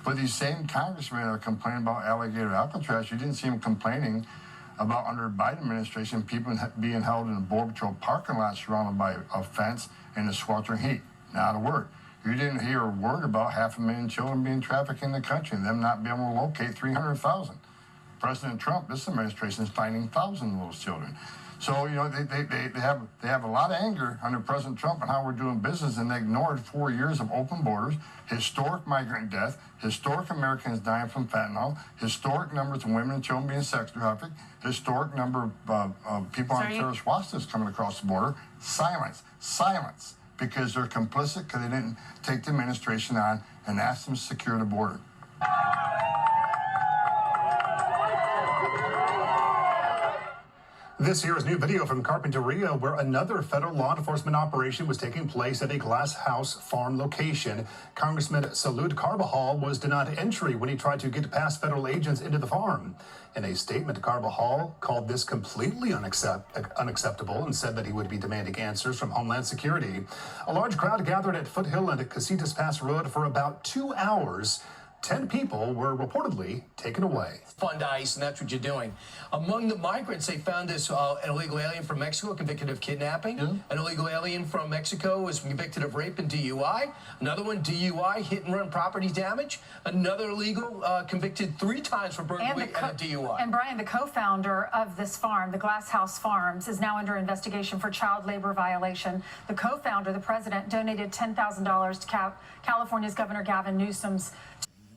But these same congressmen are complaining about Alligator Alcatraz. You didn't see them complaining about, under the Biden administration, people being held in a Border Patrol parking lot surrounded by a fence in the sweltering heat. Not a word. You didn't hear a word about 500,000 children being trafficked in the country and them not being able to locate 300,000. President Trump, this administration, is finding thousands of those children. So, you know, they have a lot of anger under President Trump on how we're doing business, and they ignored 4 years of open borders, historic migrant death, historic Americans dying from fentanyl, historic numbers of women and children being sex trafficked, historic number of people on terrorist watch lists coming across the border. Silence, silence, because they're complicit because they didn't take the administration on and ask them to secure the border. This here is new video from Carpinteria, where another federal law enforcement operation was taking place at a glass house farm location. Congressman Salud Carbajal was denied entry when he tried to get past federal agents into the farm. In a statement, Carbajal called this completely unacceptable and said that he would be demanding answers from Homeland Security. A large crowd gathered at Foothill and Casitas Pass Road for about 2 hours. 10 people were reportedly taken away. Fund ICE, and that's what you're doing. Among the migrants, they found this an illegal alien from Mexico convicted of kidnapping. An illegal alien from Mexico was convicted of rape and DUI. Another one, DUI, hit and run property damage. Another illegal convicted 3 times for burglary and a DUI. And Brian, the co-founder of this farm, the Glass House Farms, is now under investigation for child labor violation. The co-founder, the president, donated $10,000 to California's Governor Gavin Newsom's.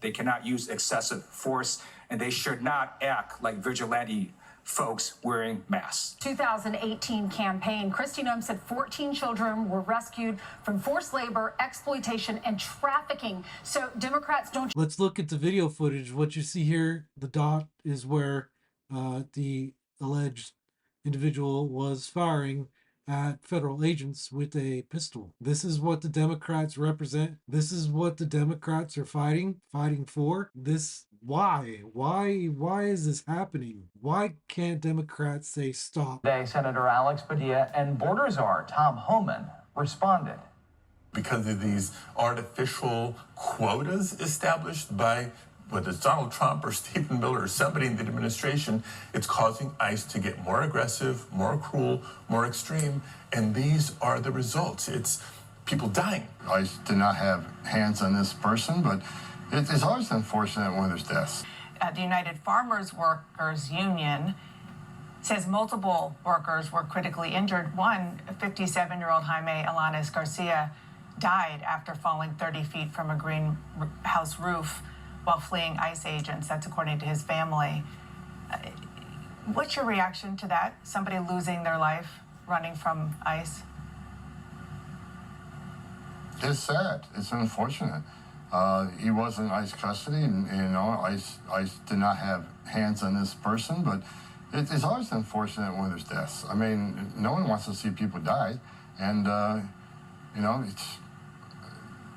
They cannot use excessive force, and they should not act like vigilante folks wearing masks. 2018 campaign, Kristi Noem said 14 children were rescued from forced labor, exploitation, and trafficking. So Democrats don't... Let's look at the video footage. What you see here, the dot is where the alleged individual was firing at federal agents with a pistol. This is what the Democrats represent. This is what the Democrats are fighting for. Why is this happening? Why can't Democrats say stop? Today, Senator Alex Padilla and border czar Tom Homan responded. Because of these artificial quotas established by whether it's Donald Trump or Stephen Miller or somebody in the administration, it's causing ICE to get more aggressive, more cruel, more extreme, and these are the results. It's people dying. ICE did not have hands on this person, but it's always unfortunate when there's deaths. The United Farmers Workers Union says multiple workers were critically injured. One, 57-year-old Jaime Alanis Garcia, died after falling 30 feet from a greenhouse roof while fleeing ICE agents. That's according to his family. What's your reaction to that? Somebody losing their life running from ICE? It's sad. It's unfortunate. He was in ICE custody, and you know, ICE did not have hands on this person, but it's always unfortunate when there's deaths. I mean, no one wants to see people die, and you know,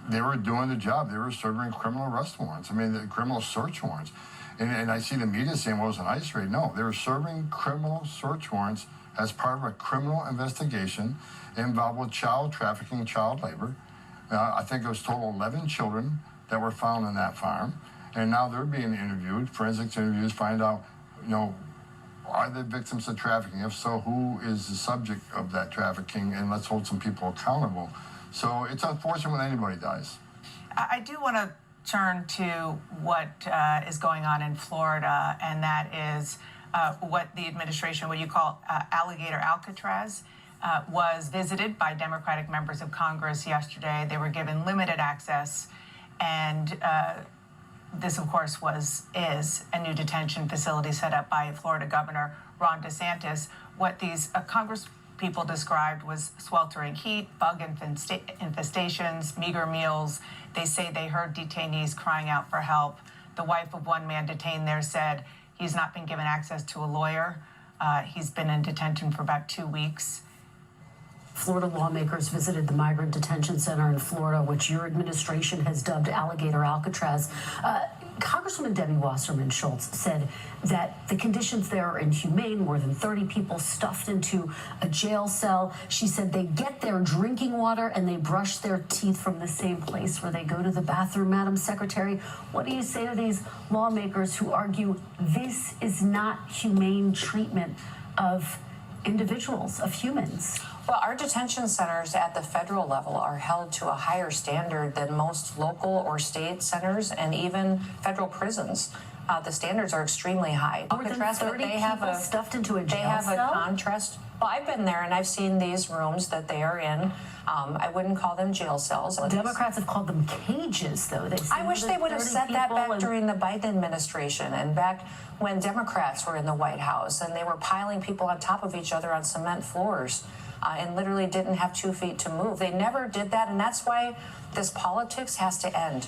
they were doing the job. They were serving criminal arrest warrants. I mean, the criminal search warrants. And I see the media saying, well, it was an ICE raid. No, they were serving criminal search warrants as part of a criminal investigation involved with child trafficking, child labor. I think it was total 11 children that were found on that farm. And now they're being interviewed, forensics interviews, find out, you know, are they victims of trafficking? If so, who is the subject of that trafficking? And let's hold some people accountable. So it's unfortunate when anybody dies. I do want to turn to what is going on in Florida, and that is what the administration, what you call Alligator Alcatraz, was visited by Democratic members of Congress yesterday. They were given limited access, and this, of course, is a new detention facility set up by Florida Governor Ron DeSantis. What these Congress people described was sweltering heat, bug infestations, meager meals. They say they heard detainees crying out for help. The wife of one man detained there said he's not been given access to a lawyer. He's been in detention for about 2 weeks. Florida lawmakers visited the migrant detention center in Florida, which your administration has dubbed Alligator Alcatraz. Congresswoman Debbie Wasserman Schultz said that the conditions there are inhumane, more than 30 people stuffed into a jail cell. She said they get their drinking water and they brush their teeth from the same place where they go to the bathroom, Madam Secretary. What do you say to these lawmakers who argue this is not humane treatment of individuals, of humans? Well, our detention centers at the federal level are held to a higher standard than most local or state centers and even federal prisons. The standards are extremely high. More than 30 people stuffed into a jail They have cell? a contrast. Well, I've been there and I've seen these rooms that they are in. I wouldn't call them jail cells. Democrats have called them cages, though. I wish they would have said that back during the Biden administration and back when Democrats were in the White House and they were piling people on top of each other on cement floors and literally didn't have 2 feet to move. They never did that, and that's why this politics has to end.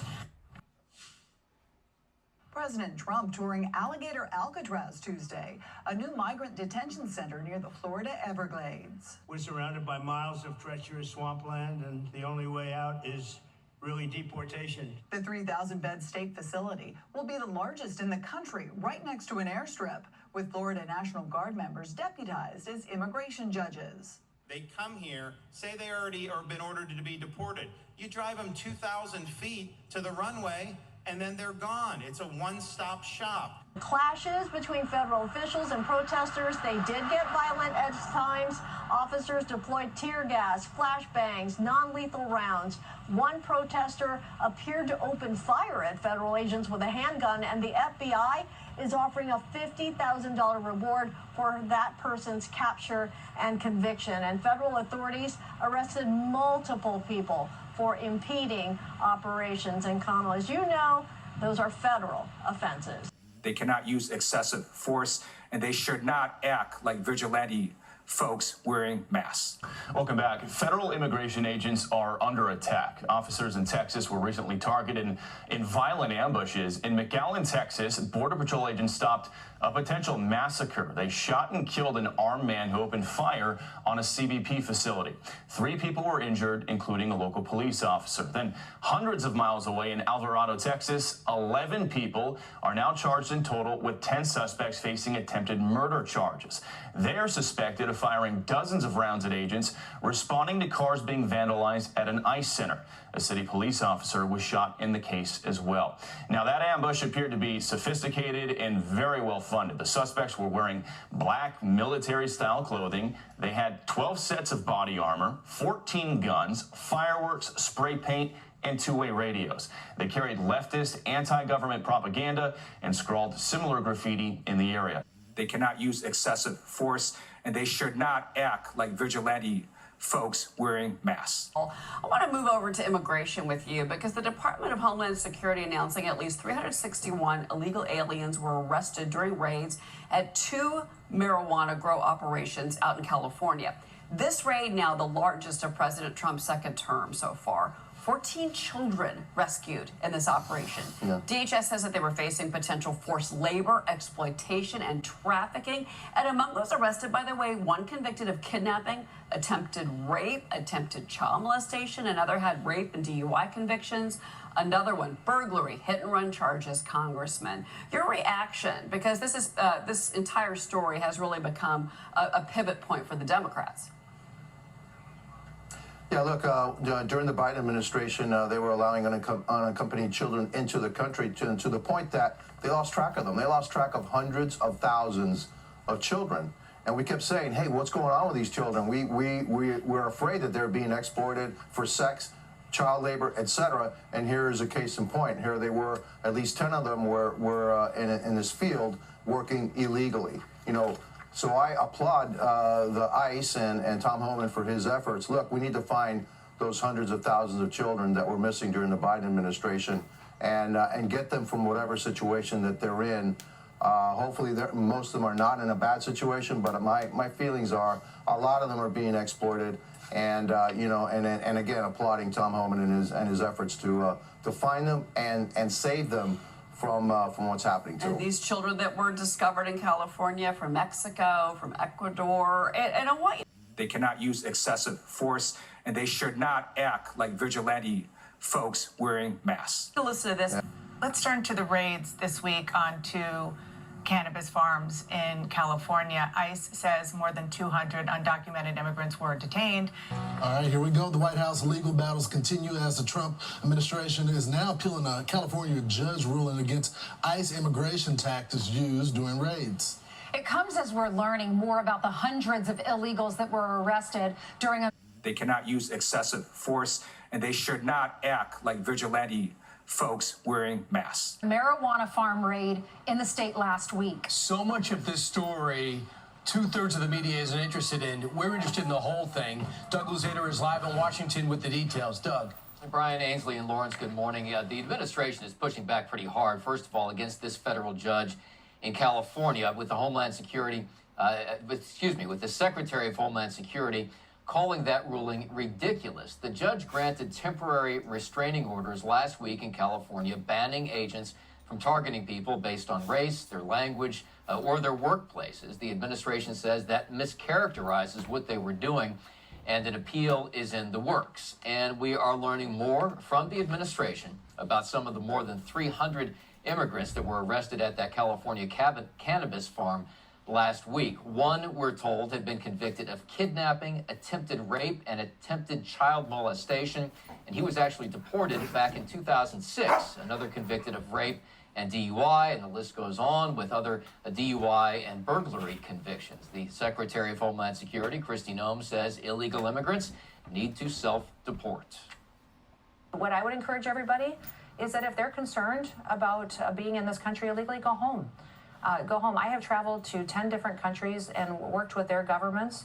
President Trump touring Alligator Alcatraz Tuesday, a new migrant detention center near the Florida Everglades. We're surrounded by miles of treacherous swampland, and the only way out is really deportation. The 3,000-bed state facility will be the largest in the country, right next to an airstrip, with Florida National Guard members deputized as immigration judges. They come here, say they already are been ordered to be deported. You drive them 2,000 feet to the runway, and then they're gone. It's a one-stop shop. Clashes between federal officials and protesters. They did get violent at times. Officers deployed tear gas, flashbangs, non-lethal rounds. One protester appeared to open fire at federal agents with a handgun, and the FBI is offering a $50,000 reward for that person's capture and conviction. And federal authorities arrested multiple people for impeding operations. And Connell, as you know, those are federal offenses. They cannot use excessive force, and they should not act like vigilante folks wearing masks. Welcome back. Federal immigration agents are under attack. Officers in Texas were recently targeted in violent ambushes. In McAllen, Texas, Border Patrol agents stopped a potential massacre. They shot and killed an armed man who opened fire on a CBP facility. 3 people were injured, including a local police officer. Then, hundreds of miles away in Alvarado, Texas, 11 people are now charged in total, with 10 suspects facing attempted murder charges. They are suspected of firing dozens of rounds at agents responding to cars being vandalized at an ICE center. A city police officer was shot in the case as well. Now, that ambush appeared to be sophisticated and very well funded. The suspects were wearing black military-style clothing. They had 12 sets of body armor, 14 guns, fireworks, spray paint, and 2-way radios. They carried leftist, anti-government propaganda and scrawled similar graffiti in the area. They cannot use excessive force, and they should not act like vigilante folks wearing masks. I want to move over to immigration with you because the Department of Homeland Security announcing at least 361 illegal aliens were arrested during raids at 2 marijuana grow operations out in California. This raid now the largest of President Trump's second term so far. 14 children rescued in this operation. Yeah. DHS says that they were facing potential forced labor, exploitation, and trafficking. And among those arrested, by the way, one convicted of kidnapping, attempted rape, attempted child molestation. Another had rape and DUI convictions. Another one, burglary, hit-and-run charges, Congressman. Your reaction, because this entire story has really become a pivot point for the Democrats. Yeah, look, during the Biden administration, they were allowing unaccompanied children into the country to the point that they lost track of them. They lost track of hundreds of thousands of children. And we kept saying, hey, what's going on with these children? We're afraid that they're being exported for sex, child labor, etc. And here is a case in point. Here they were, at least 10 of them were in this field working illegally. You know, so I applaud the ICE and Tom Homan for his efforts. Look, we need to find those hundreds of thousands of children that were missing during the Biden administration and get them from whatever situation that they're in. Hopefully, most of them are not in a bad situation, but my feelings are a lot of them are being exploited. And you know, and again, applauding Tom Homan and his efforts to find them and save them from what's happening to them. And these children that were discovered in California, from Mexico, from Ecuador, and I want you. They cannot use excessive force, and they should not act like vigilante folks wearing masks. To listen to this. Let's turn to the raids this week on 2 cannabis farms in California. ICE says more than 200 undocumented immigrants were detained. All right, here we go. The White House legal battles continue as the Trump administration is now appealing a California judge ruling against ICE immigration tactics used during raids. It comes as we're learning more about the hundreds of illegals that were arrested during a... They cannot use excessive force, and they should not act like vigilante folks wearing masks. marijuana farm raid in the state last week. So much of this story, 2/3 of the media isn't interested in. We're interested in the whole thing. Doug Luzader is live in Washington with the details. Doug. Brian, Ainsley, and Lawrence, good morning. The administration is pushing back pretty hard, first of all, against this federal judge in California with the Homeland Security, with the Secretary of Homeland Security calling that ruling ridiculous. The judge granted temporary restraining orders last week in California, banning agents from targeting people based on race, their language, or their workplaces. The administration says that mischaracterizes what they were doing, and an appeal is in the works. And we are learning more from the administration about some of the more than 300 immigrants that were arrested at that California cannabis farm last week. One, we're told, had been convicted of kidnapping, attempted rape, and attempted child molestation, and he was actually deported back in 2006. Another convicted of rape and DUI, and the list goes on with other DUI and burglary convictions. The Secretary of Homeland Security, Kristi Noem, says illegal immigrants need to self-deport. What I would encourage everybody is that if they're concerned about being in this country illegally, go home. Go home. I have traveled to 10 different countries and worked with their governments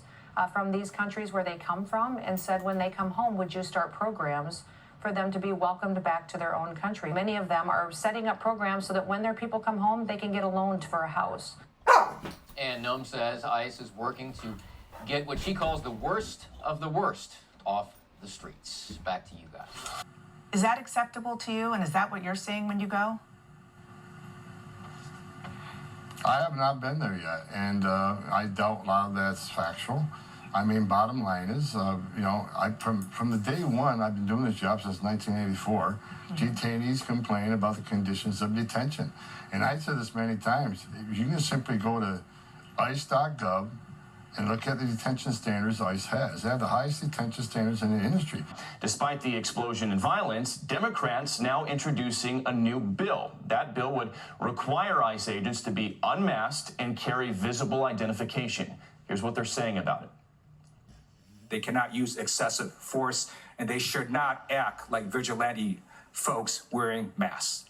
from these countries where they come from and said, when they come home, would you start programs for them to be welcomed back to their own country? Many of them are setting up programs so that when their people come home, they can get a loan for a house. And Noem says ICE is working to get what she calls the worst of the worst off the streets. Back to you guys. Is that acceptable to you, and is that what you're seeing when you go? I have not been there yet, and I doubt a lot of that's factual. I mean, bottom line is, from the day one, I've been doing this job since 1984. Detainees complain about the conditions of detention. And I've said this many times, you can simply go to ice.gov and look at the detention standards ICE has. They have the highest detention standards in the industry. Despite the explosion in violence, Democrats now introducing a new bill. That bill would require ICE agents to be unmasked and carry visible identification. Here's what they're saying about it. They cannot use excessive force, and they should not act like vigilante folks wearing masks.